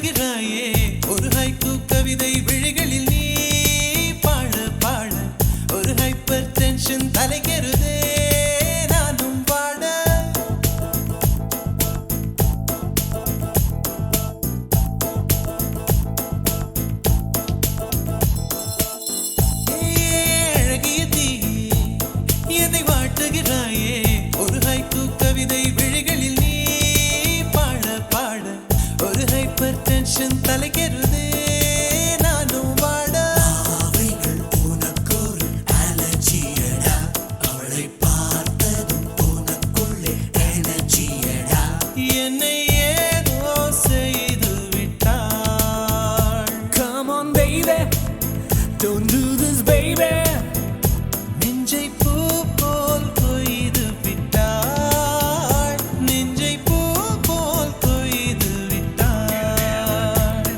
வாட்டுகிறாயே ஒரு ஹைக்கூ கவிதை விழிகளில் நீ பாட பாட ஒரு ஹைப்பர் டென்ஷன் தலைகெறுதே நானும் பாட அழகிய தீயே என்னை வாட்டுகிறாயே ஒரு ஹைக்கூ கவிதை விழிகளில் நீ பாட பாட ஒரு ஹைப்பர் டென்ஷன் தலைகெறுதே நானும் வாட அவைகள் உனக்கொரு அலர்ஜியடா அவளை பார்த்ததும் உனக்குள்ளே எனர்ஜியடா என்னை ஏதோ செய்து விட்டாள். Come on baby don't do this baby நெஞ்சை பூ போல் கொய்து விட்டாள். நெஞ்சை பூ போல் கொய்து விட்டாள்.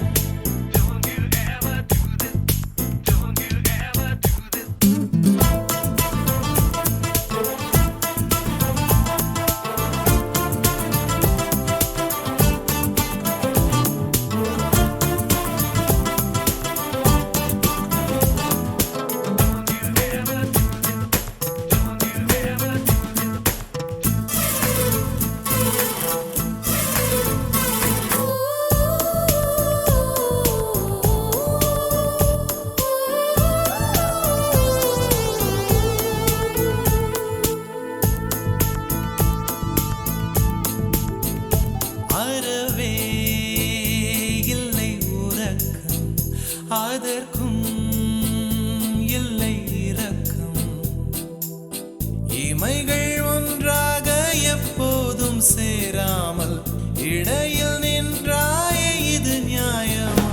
அறவே இல்லை உறக்கம் அதற்கும் இல்லை இரக்கம் இமைகள் ஒன்றாக எப்போதும் சேராமல் இடையில் நின்றாயே இது நியாயமா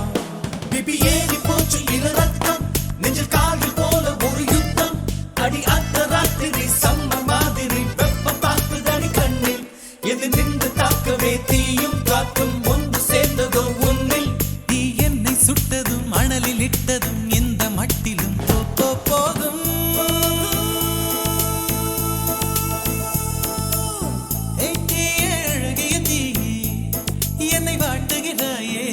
baby ஏறி போச்சு இள ரத்தம் நெஞ்சில் கால்கள் போல ஒரு யுத்தம் அடி அந்த ராத்திரி சம்ம மாதிரி வெப்பம் தாக்குதடி கண்ணில் எது நின்று தாக்கவே தீயும் காற்றும் ஒன்று சேர்ந்ததோ உன்னில் நீ என்னை சுட்டதும் அனலில் இட்டதும் இந்த மட்டிலும் போகும் அழகிய தீயே என்னை வாட்டுகிறாயே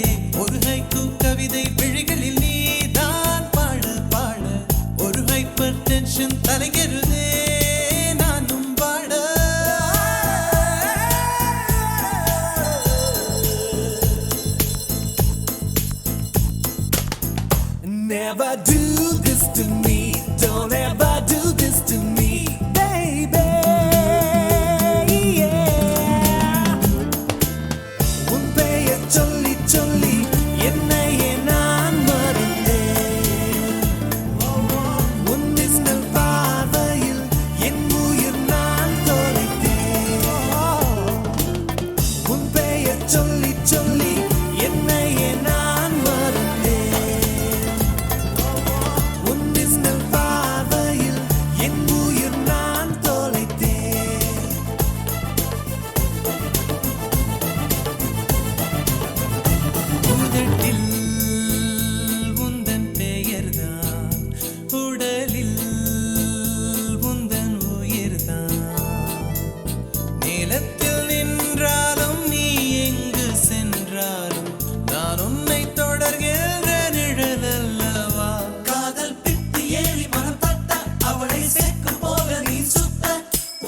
ஒரு ஹைக்கூ கவிதை விழிகளில் நீ தான் பாட பாட ஒரு ஹைப்பர் டென்ஷன் தலைகெறுதே நானும் பாட Never do this to me don't ever do this to me baby yeah உன் பெயர் சொல்லி சொல்லி என்னையே நான் மறந்தேன் உன் மின்னல் பார்வையில் என் உயிர் நான் தொலைத்தேன் உன் பெயர் சொல்லி சொல்லி என்னையே நான் மறந்தேன் உன் மின்னல் பார்வையில் என் உயிர் நான் தொலைத்தேன் உதட்டில் உந்தன் பெயர்தான் உடலில் உந்தன் உயிர்தான் நிலத்தில் நின்றாலும் நீ எங்கு சென்றாலும் நான் உன்னை தொடர்கின்ற நிழல் அல்லவா காதல் பித்து ஏறி மனம் தட்ட அவளை சேர்க்கு போல நீ சுத்த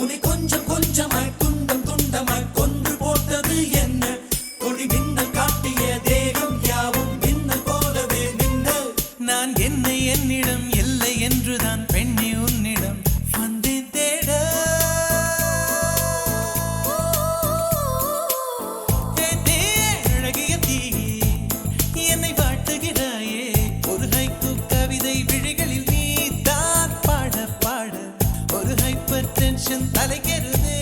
உன்னை கொஞ்சம் கொஞ்சமாய் துண்டம் துண்டமாய் கொன்று போட்டது என்ன கொடி மின்னல் காட்டிய தேகம் யாவும் மின்னல் போலவே மின்னல் நான் என்னை என்னிடம் இல்லை என்றுதான் பெண்ணி உன்னிடம் வந்தேன் தேட அழகிய தீயே என்னை வாட்டுகிறாயே ஒரு ஹைக்கூ கவிதை விழிகளில் நீ தான் பாட பாட ஒரு ஹைப்பர் டென்ஷன் தலைகெறுதே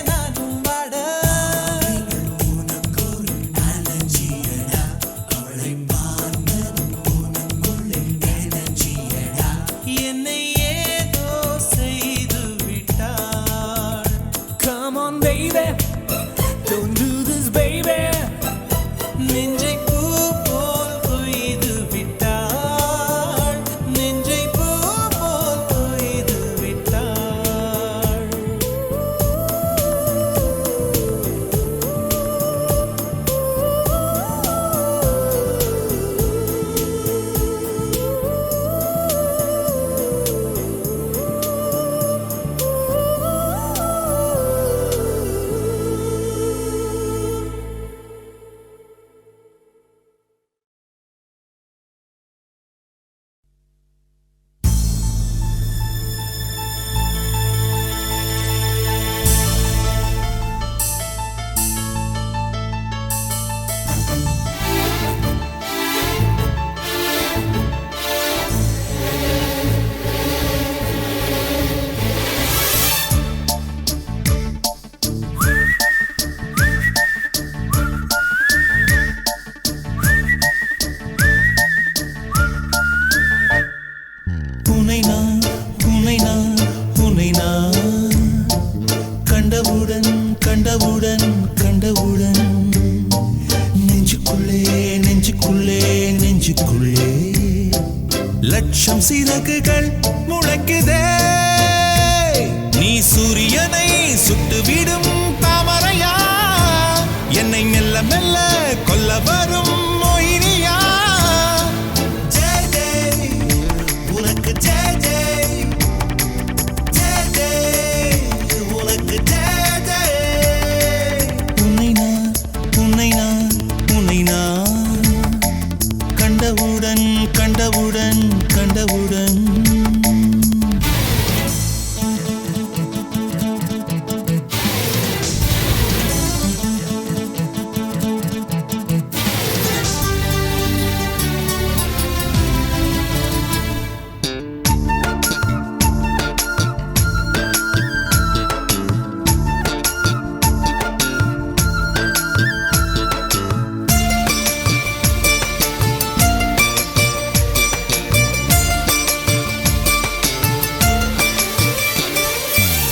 நானும் வாட உனக்கொரு அலர்ஜியடா அவளை பார்த்ததும் உனக்குள்ளே எனர்ஜியடா என்னை ஏதோ செய்து விட்டாள். Come on baby don't do this baby நெஞ்சை பூ போல் கொய்து விட்டாள். நெஞ்சை பூ போல் கொய்து விட்டாள். சுட்டுவிடும் தாமரையா என்னை மெல்ல மெல்ல கொல்ல வரும் மொயினியா ஜெய் ஜெய் உனக்கு ஜெய் ஜெய் ஜெய் ஜெய் உனக்கு ஜெய் ஜெய் உன்னை நான் உன்னை நான் உன்னை நான் கண்டவுடன் கண்டவுடன் கண்டவுடன்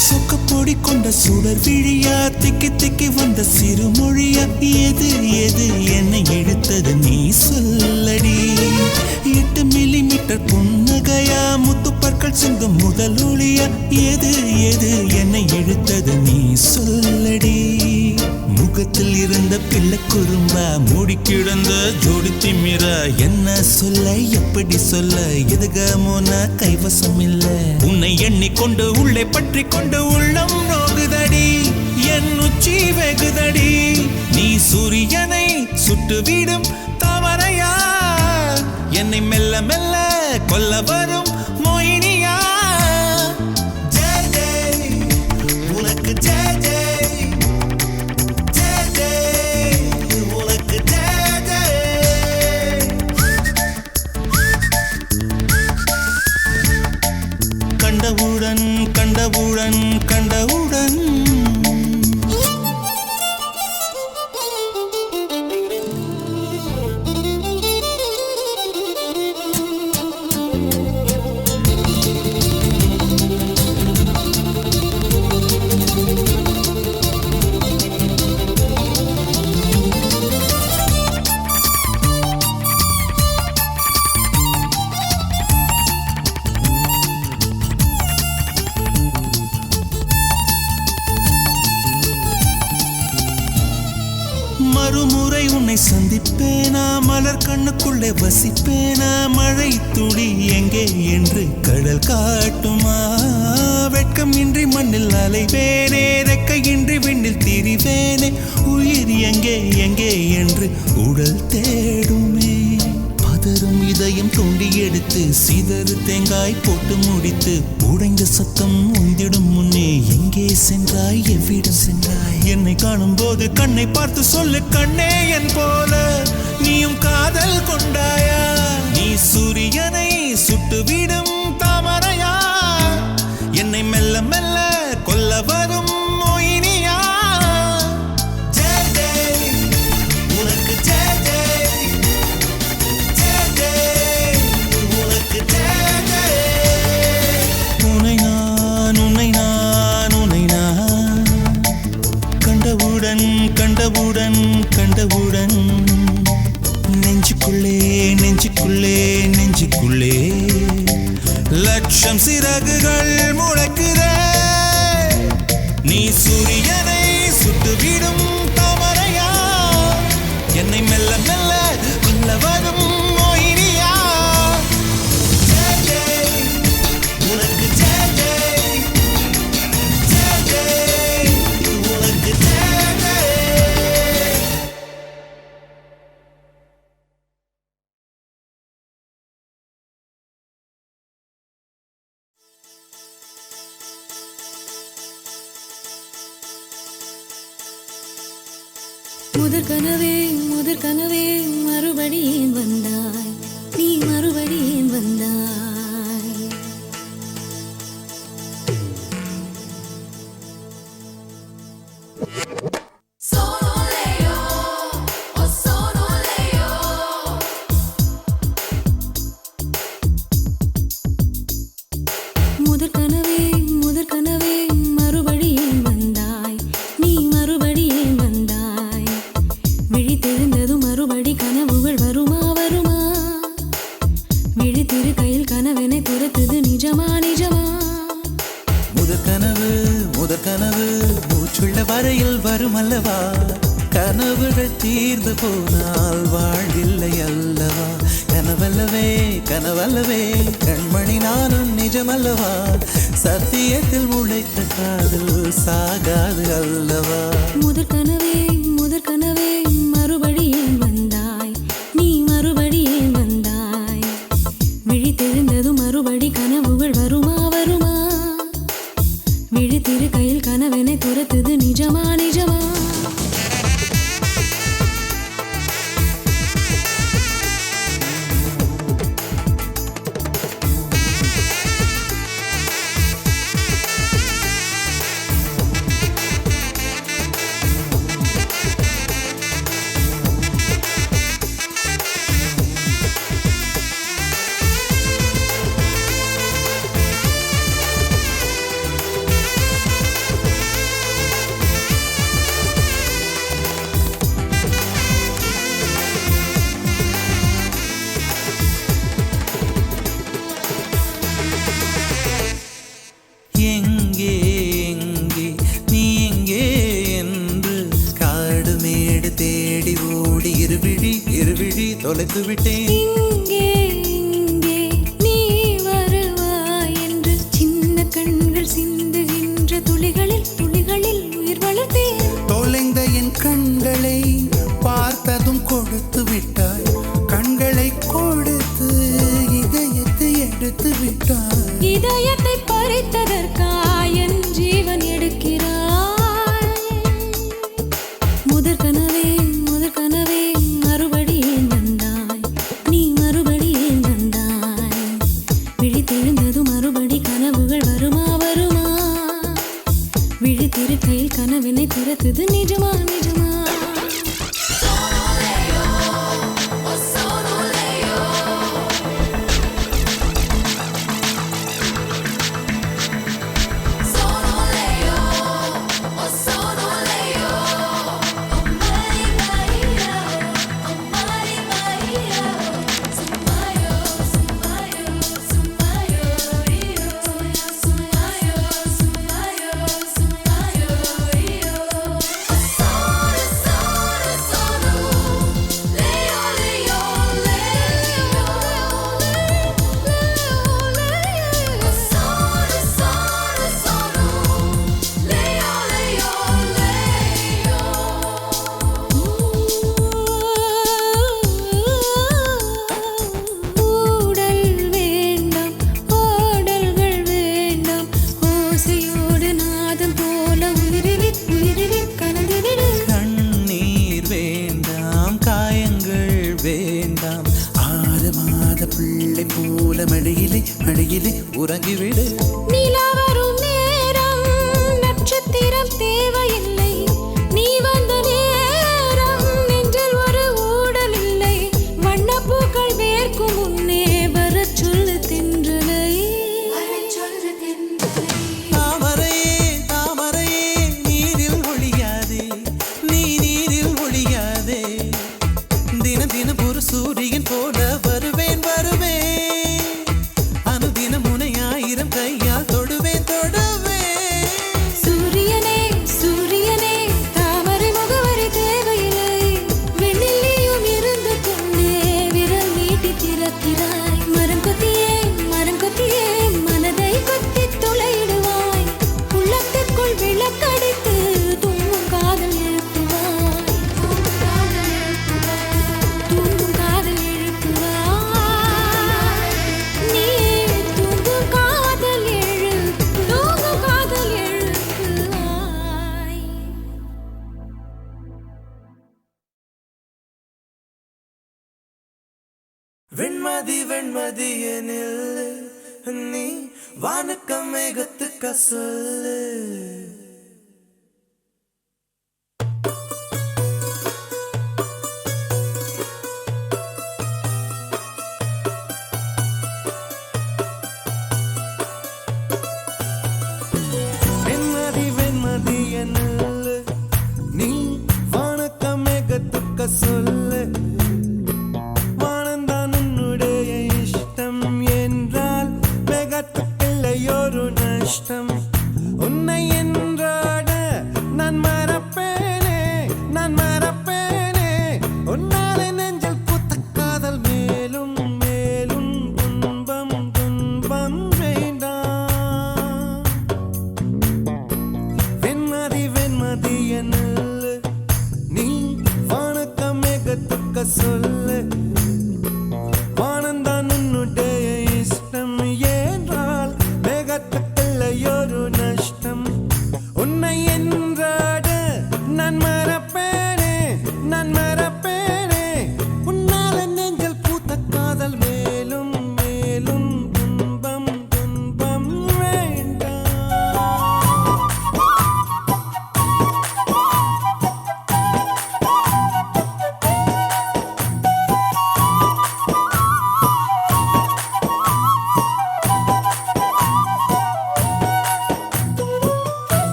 சொக்கப்பொடி கொண்ட சுடர் விழியா திக்கி திக்கி வந்த சிறுமொழியா எது எது என்னை இழுத்தது நீ சொல்லடி 8 மில்லிமீட்டர் புன்னகையா முத்துப்பற்கள் சிந்தும் முதல் ஒளியா எது எது என்னை இழுத்தது நீ சொல்லடி முகத்தில் இருந்த பிள்ளை குறும்பா மூடி கிடந்த ஜோடி திமிரா என்ன சொல்ல எப்படி சொல்ல எதுகமோன கைவசம் இல்ல உன்னை எண்ணிக்கொண்டு உள்ளே பற்றி கொண்டு உள்ளம் நோகுதடி என் உச்சி வெகுதடி நீ சூரியனை சுட்டுவிடும் தாமரையா என்னை மெல்ல மெல்ல கொல்ல வரும் மொயினியா ஜெய் ஜெய் உனக்கு ஜெய் ஜெய் ஜெய் ஜெய் உனக்கு ஜெய் ஜெய் கண்டவுடன் கண்டவுடன் கண்டவுடன் மறுமுறை உன்னை சந்திப்பேனா மலர் கண்ணுக்குள்ளே வசிப்பேனா மழை துளி எங்கே என்று கடல் காட்டுமா வெட்கம் இன்றி மண்ணில் அலைவேனே ரெக்கையின்றி விண்ணில் திரிவேனே உயிர் எங்கே எங்கே என்று உடல் தேடுமே பதறும் இதயம் தோண்டி எடுத்து சிதறு தேங்காய் போட்டு முடித்து உடைந்த சத்தம் உந்திடும் முன்னே எங்கே சென்றாய் எவ்விடம் சென்றாய் என்னை காணும் போது கண்ணை பார்த்து சொல்லு கண்ணே என் போல நீயும் காதல் கொண்டாயா நீ சூரியனை சுட்டுவிடும் தாமரையா என்னை மெல்ல மெல்ல கொல்ல வரும் மொயினியா ஜெய் ஜெய் உனக்கு ஜெய் ஜெய் ஜெய் ஜெய் உனக்கு ஜெய் ஜெய் உன்னை நான் உன்னை நான் உன்னை நான் கண்டவுடன் கண்டவுடன் கண்டவுடன் நெஞ்சுக்குள்ளே நெஞ்சுக்குள்ளே நெஞ்சுக்குள்ளே லட்சம் சிறகுகள் முளைக்குதே நீ சூரியனை சுட்டுவிடும் தாமரையா என்னை மெல்ல மெல்ல கொல்ல வரும் மொயினியா ஜெய் ஜெய் உனக்கு ஜெய் ஜெய் ஜெய் ஜெய் உனக்கு ஜெய் ஜெய் முதற் கனவே மறுபடி ஏன் வந்தாய் நீ மறுபடி ஏன் வந்தாய் முதற் கனவே மறுபடி ஏன் வந்தாய் நீ மறுபடி ஏன் வந்தாய் விழித்தெழுந்ததும் மறுபடி கனவுகள் வருமா வருமா விழித்திரு கையில் கனவெனை துரத்துது நிஜமா நிஜமா முதற் கனவு முதற் கனவு மூச்சுள்ள வரையில் வரும் அல்லவா கனவுகள் தீர்ந்து போனால் வாழ்வில்லை அல்லவா கனவல்லவே கனவல்லவே கண்மணி நானும் நிஜமல்லவா சத்தியத்தில் உழைத்த காதல் சாகாது அல்லவா முதற் கனவே மறுபடியும் வந்தாய் நீ மறுபடியும் வந்தாய் விழித்தெழுந்ததும் மறுபடி கனவுகள் வருமா வருமா விழித்திரு கையில் கனவெனை துரத்துது நிஜமா நிஜமா எங்கே எங்கே நீ எங்கே என்று காடு மேடு தேடி ஓடி இருவிழி தொலைத்து விட்டேன் இங்கே இங்கே நீ வருவாய் என்று சின்ன கண்கள் சிந்துகின்ற துளிகளில் உயிர் வளர்த்தேன் தொலைந்த என் கண்களை பார்த்ததும் கொடுத்து விட்டாய் கண்களை கொடுத்து இதயத்தை எடுத்து விட்டாய் இதயத்தை பறித்ததற்காய் என் ஜீவன் எடுக்கிறாய் முதற் கனவே மறுபடியும் வந்தாய் நீ மறுபடியும் வந்தாய் விழித்தெழுந்ததும் மறுபடி கனவுகள் வருமா வருமா விழித்திருக்கையில் கனவினை துரத்துது நிஜமா நிஜமா பிள்ளை போல மடியிலே உறங்கிவிடு நிலா வரும் நேரம் நட்சத்திரம் தேவையில்லை நீ வந்த நேரம் நெஞ்சில் ஒரு ஊடல் இல்லை வண்ணப்பூக்கள் வேர்க்கும் முன்னே வரச் சொல்லு தென்றலை தாமரையே நீரில் ஒழியாதே நீ நீரில் ஒழியாதே தினம் தினம் ஒரு சூரியன் போல வருவேன் அனுதினம் உன்னை 1000 கையால் தொடுவேன் சூரியனே தாமரை முகவரி தேவையில்லை வெண்ணிலையும் இருந்து கொண்டே விரல் நீட்டி திறக்கிறாய் மரம் கொத்தியே மனதை கொத்தி துளையிடுவாய் உள்ளத்திற்குள் விளக்கடித்து தூங்கும் காதல் எழுப்புவாய் நீ தூங்கும் காதல் எழுப்புவாய் வெண்மதி எனில் நீ வானுக்கம் மேகத்துக்க சொல்லு வெண்மதி எனில் நீ வானுக்கம் மேகத்துக்க சொல்லு உன்னை என்ற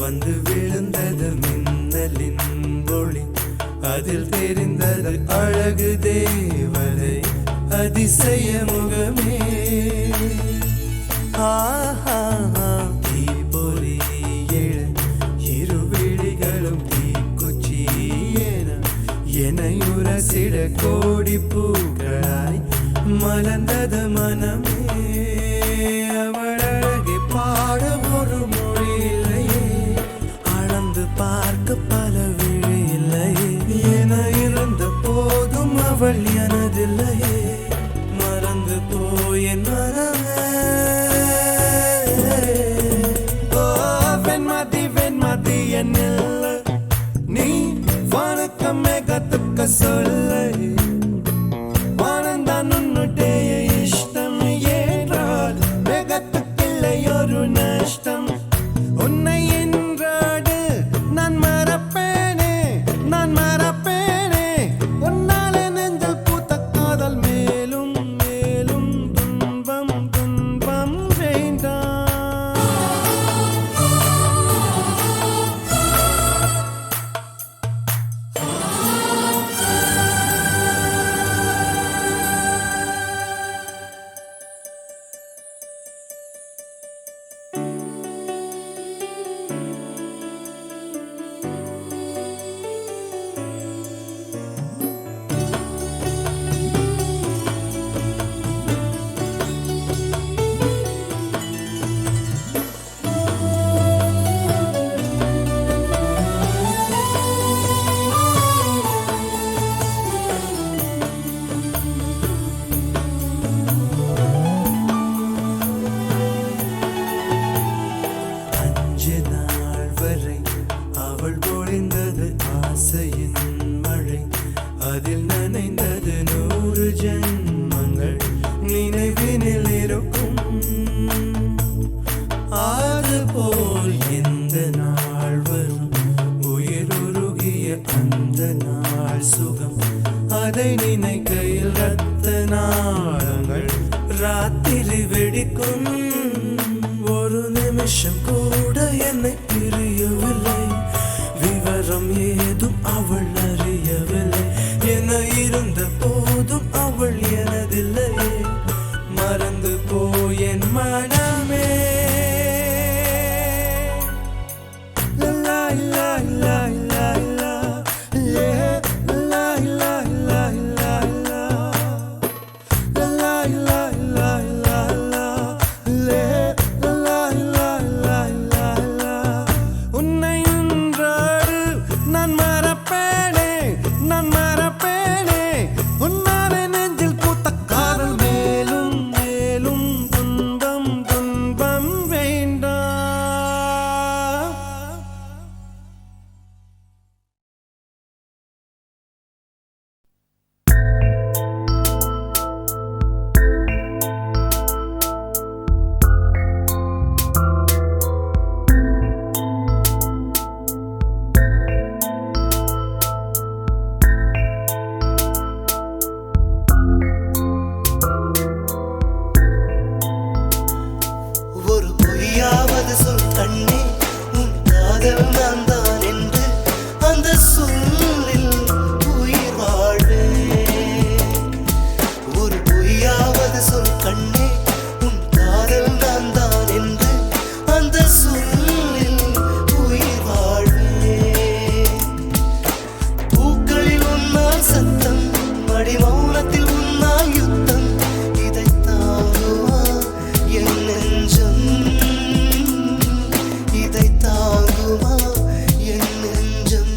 வந்து விழுந்தது மின்னலின் ஒளி அதில் தெரிந்தது அழகு தேவதை அதிசய முகமே தீப்பொறி எழ இரு விழிகளும் தீக்குச்சி எனையுரசிட கோடி பூக்களாய் மலர்ந்தது மனமே அவள் அழகை பாட ஒரு மொழி இல்லையே அளந்து பார்க்க பல விழி இல்லையே என இருந்த போதும் அவள் எனதில்லையே மறந்து போய் என் மனமே வெண்மதி வெண்மதி என்னில்ல நீ வணக்கமே கத்துக்க சொல்ல வானந்தான் உன்னுடைய இஷ்டம் ஏற்றால் வேகத்துக்கில்லை ஒரு நஷ்டம் உன்னை என்றாடு நான் மறப்பேனே நான் மறப்பேனே உன்னாலே நெஞ்சல் பூத்த காதல் மேலும் மேலும் துன்பம் துன்பம் வேண்டாம் அவள் பொழிந்தது ஆசையின் மழை அதில் நனைந்தது 100 ஜென்மங்கள் நினைவினில் இருக்கும் அதுபோல் எந்த நாள் வரும் உயிருருகிய அந்த நாள் சுகம் அதை நினைக்கையில் ரத்த நாளங்கள் ராத்திரி வெடிக்கும் ஒரு நிமிஷம் கூட என்னை பிரியவில்லை விவரம் ஏதும் அவள் அறியவில்லை என இருந்த போதும் அவள் எனதில்லையே மறந்து போய் என் மனமே லா லா லா லா லா லா லா லா லா லா லா உன்னை என்றாடு நான் மறப்பேனே நான் மறப்பேனே உன்னாலே நெஞ்சில் பூத்த காதல் மேலும் மேலும் துன்பம் துன்பம் வேண்டாம் ஒரு பொய்யாவது சொல் கண்ணே உன் காதல் நான் தான் என்று அந்த சொல்லில் உயிர் வாழ்வே ஒரு பொய்யாவது சொல் கண்ணே உன் காதல் நான் தான் என்று அந்த சொல்லில் உயிர் வாழ்வே பூக்களில் உன்னால் சத்தம் மடி மௌனத்தில் உன்னால் யுத்தம் இதை தாங்குவா என் நெஞ்சம் இதை தாங்குமா என் நெஞ்சம்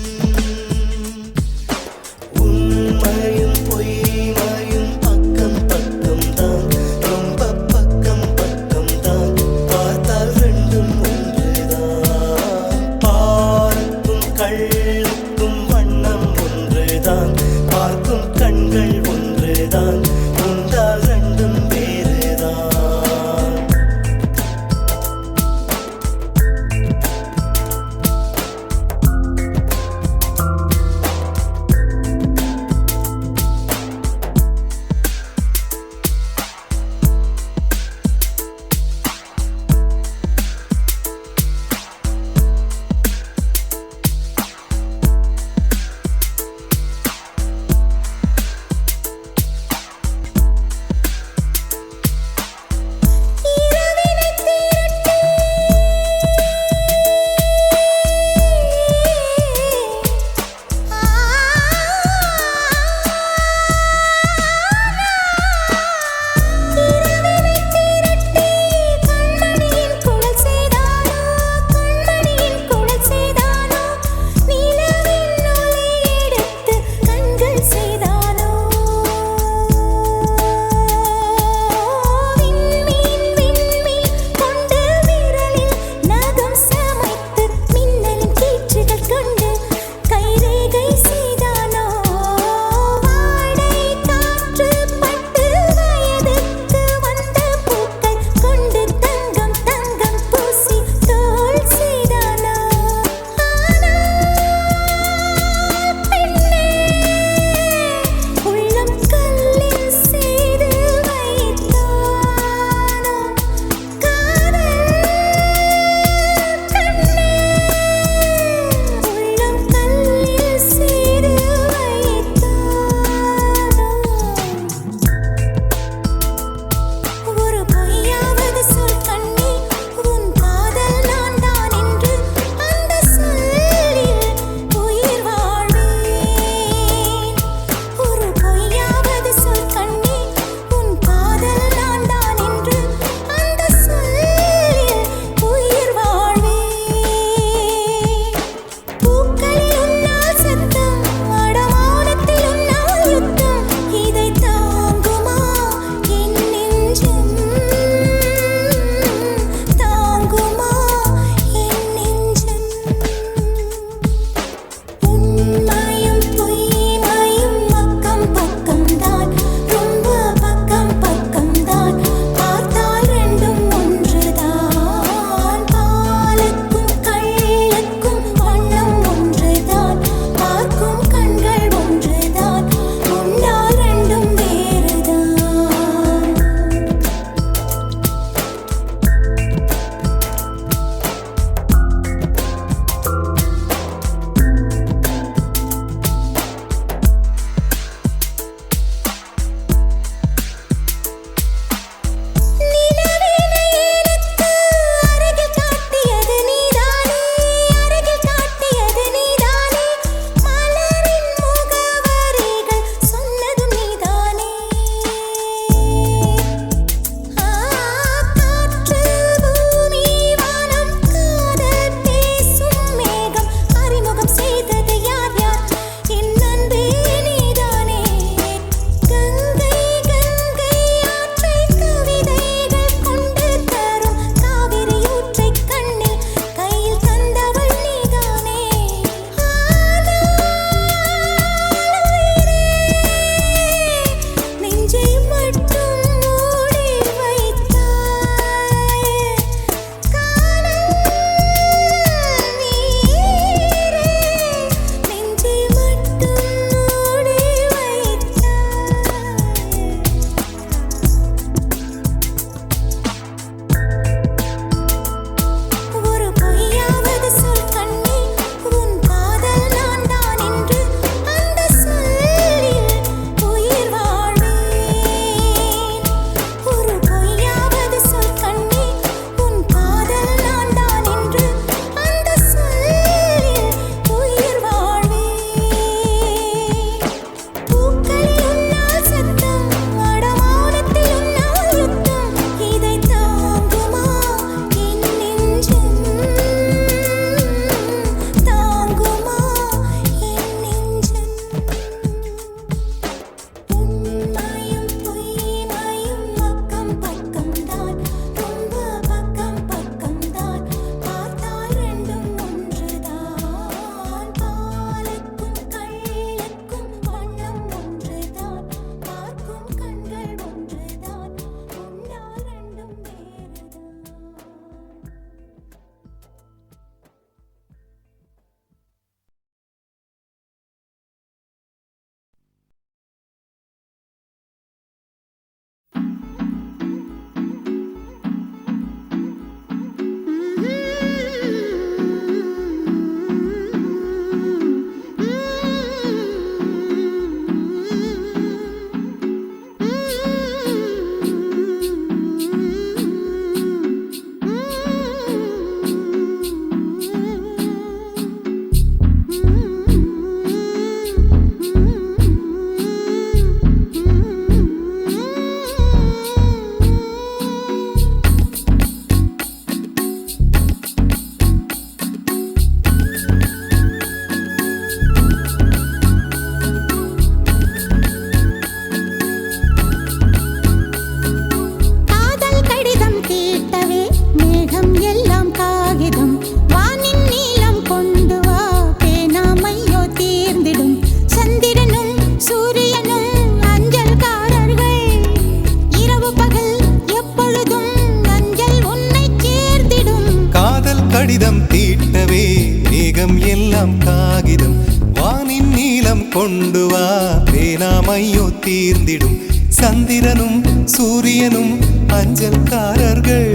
எல்லாம் காகிதம் வானின் நீலம் கொண்டு வா பேனாமையோ தீர்ந்திடும் சந்திரனும் சூரியனும் அஞ்சல்காரர்கள்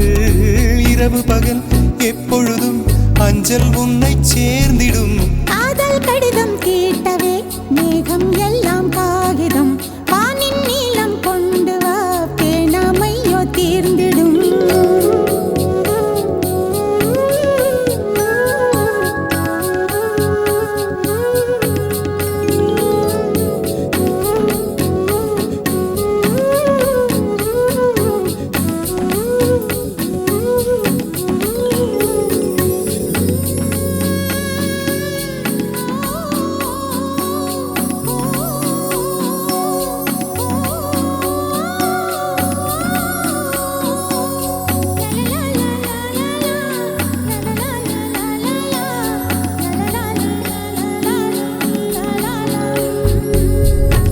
இரவு பகல் எப்பொழுதும் அஞ்சல் உன்னை சேர்ந்திடும் காதல் கடிதம் கேட்டவே மேகம் எல்லாம் காகிதம் வானின் நீலம் கொண்டு வா பேனாமையோ தீர்ந்திடும்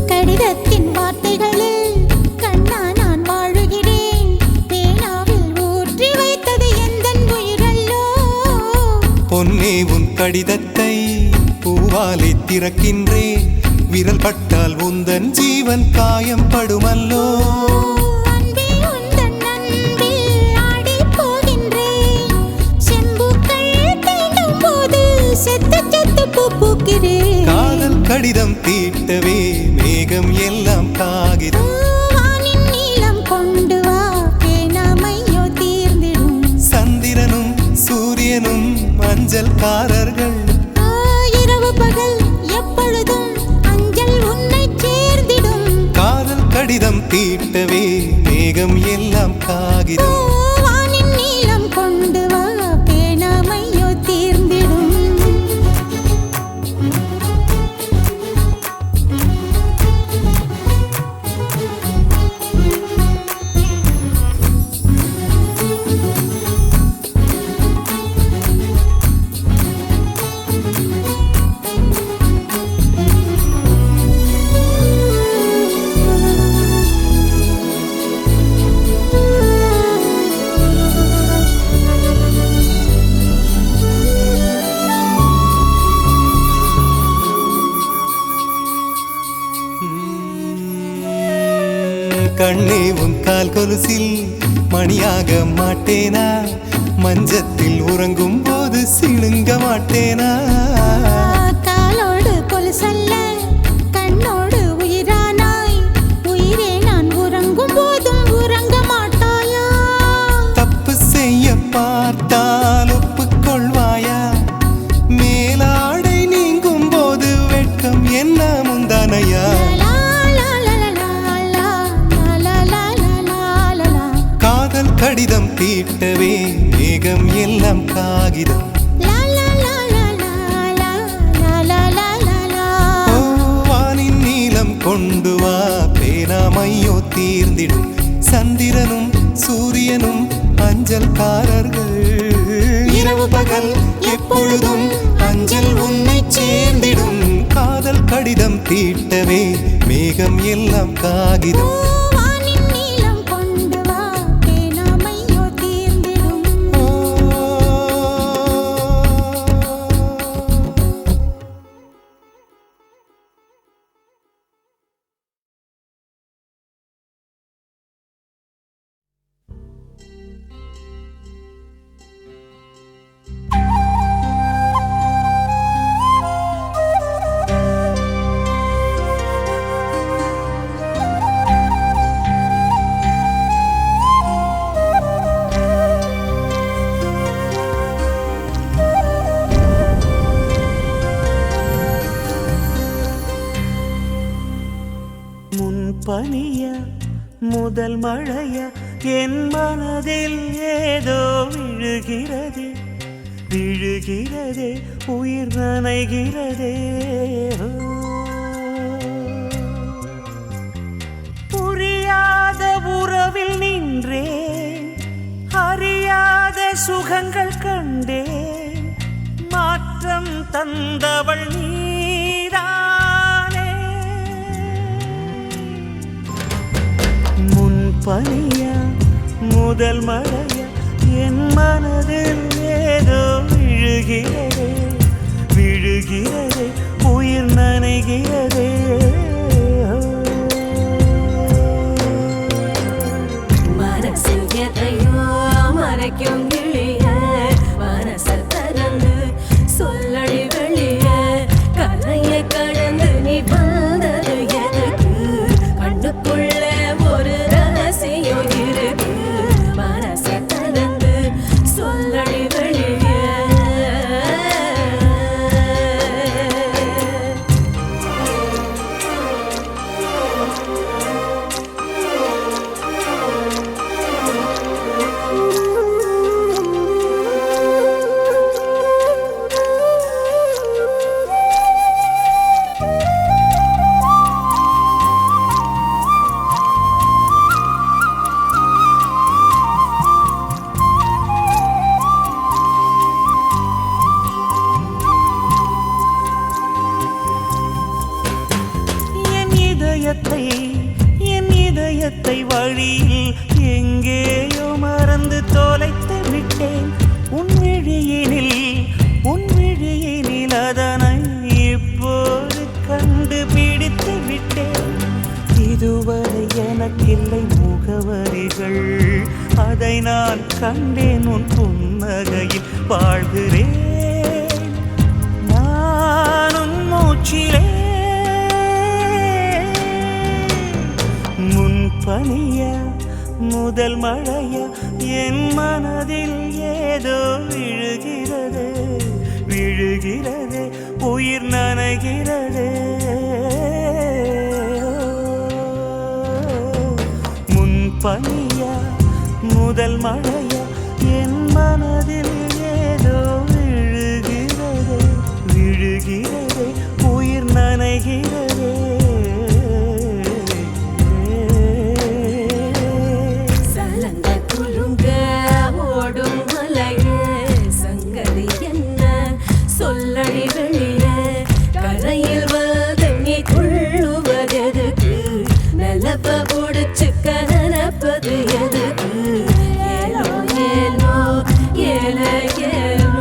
கடிதத்தின் வார்த்தைகளில் கண்ணா நான் வாழுகிறேன் பேனாவில் ஊற்றி வைத்தது எந்தன் உயிரல்லோ பொன்னே உன் கடிதத்தை பூவாலை திறக்கின்றேன் விரல் பட்டால் உந்தன் ஜீவன் காயம் படுமல்லோ அன்பே உந்தன் அன்பில் ஆடிப் போகின்றேன் செம்புக்கள் தீண்டும் போது செத்து செத்து பூ பூக்கிறேன் காதல் கடிதம் தீட்டவே மேகம் எல்லாம் காகிதம் வானின் நீலம் கொண்டு வா பேனாமையோ தீர்ந்திடும் சந்திரனும் சூரியனும் அஞ்சல்காரர்கள் இரவு பகல் எப்பொழுதும் அஞ்சல் உன்னை சேர்ந்திடும் காதல் கடிதம் தீட்டவே மேகம் எல்லாம் காகிதம் வானின் நீலம் கொண்டு வா பேனாமையோ தீர்ந்திடும் கண்ணே உன் கால் கொலுசில் மணியாக மாட்டேனா மஞ்சத்தில் உறங்கும் போது சிணுங்க மாட்டேனா காலோடு கொலுசல்ல கண்ணோடு உயிரானாய் உயிரே நான் உறங்கும் போதும் உறங்க மாட்டாயா தப்பு செய்ய பார்த்தால் ஒப்புக்கொள்வாயா மேலாடை நீங்கும் போது வெட்கம் என்ன முந்தானையா லா லா லா லா லா லா லா லா லா லா காதல் கடிதம் தீட்டவே மேகம் எல்லாம் காகிதம் லா லா லா லா லா லா லா லா லா ஓ, வானின் நீலம் கொண்டு வா பேனாமையோ தீர்ந்திடும் சந்திரனும் சூரியனும் அஞ்சல்காரர்கள் இரவு பகல் எப்பொழுதும் அஞ்சல் உன்னை சேர்ந்திடும் காதல் கடிதம் தீட்டவே மேகம் எல்லாம் காகிதம் வானின் நீலம் கொண்டு வா பேனாமையோ தீர்ந்திடும் ஓ, பனிய முதல் மழைய என் மனதில் ஏதோ விழுகிறதே விழுகிறதே உயிர் நனைகிறதே புரியாத உறவில் நின்றேன் அறியாத சுகங்கள் கண்டேன் மாற்றம் தந்தவள் நீதானே முன்பனியா முதல் மழையா என் மனதில் ஏதோ விழுகிறதே விழுகிறதே சொல்லடி வெளியே கரைய கடந்து நீ வந்தது எதுக்கு கண்ணுக்குள்ள ஒரு ரகசியம் இருக்கு மனச கலந்து சொல்லடி வெளியே என் இதயத்தை வழியில் எங்கேயோ மறந்து தொலைத்து விட்டேன் உன் விழியினில் அதனை இப்போது கண்டுபிடித்து விட்டேன் இதுவரை எனக்கில்லை முகவரிகள் அதை நான் கண்டேன் உன் புன்னகையில் வாழ்கிறேன் நான் உன் மூச்சிலே பனியா முதல் மழையா என் மனதில் ஏதோ விழுகிறது உயிர் நனைகிறது முன் பனியா முதல் மழையா என் மனதில் ஏதோ விழுகிறது உயிர் நனைகிறது சொல்லடி வெளியே கரையில் வந்து நீ துள்ளுவதெதுக்கு நிலப்ப புடிச்சுக்க நினைப்பது எதுக்கு ஏலோ ஏலோ ஏல ஏலோ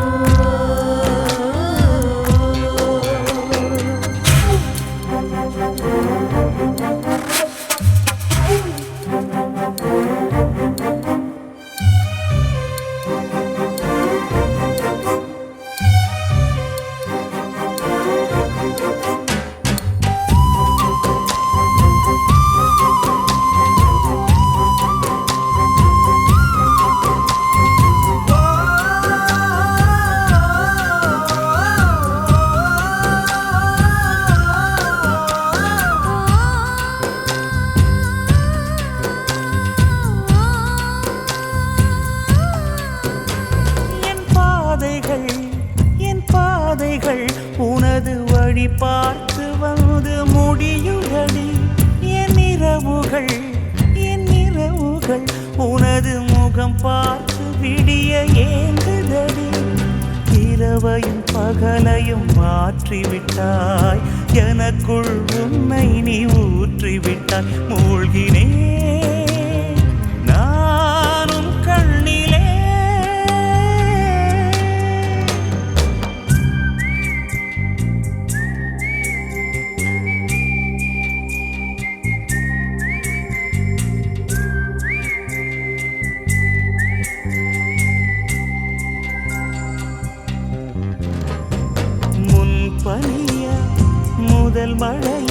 என் பாதைகள் உனது வழி பார்த்து வந்து முடியுதடி என் இரவுகள் உனது முகம் பார்த்து விடிய ஏங்குதடி இரவையும் பகலையும் மாற்றிவிட்டாய் எனக்குள் உன்னை நீ ஊற்றிவிட்டாய் மூழ்கினேன் நானும் கண்ணிலே பனியா முதல் மழை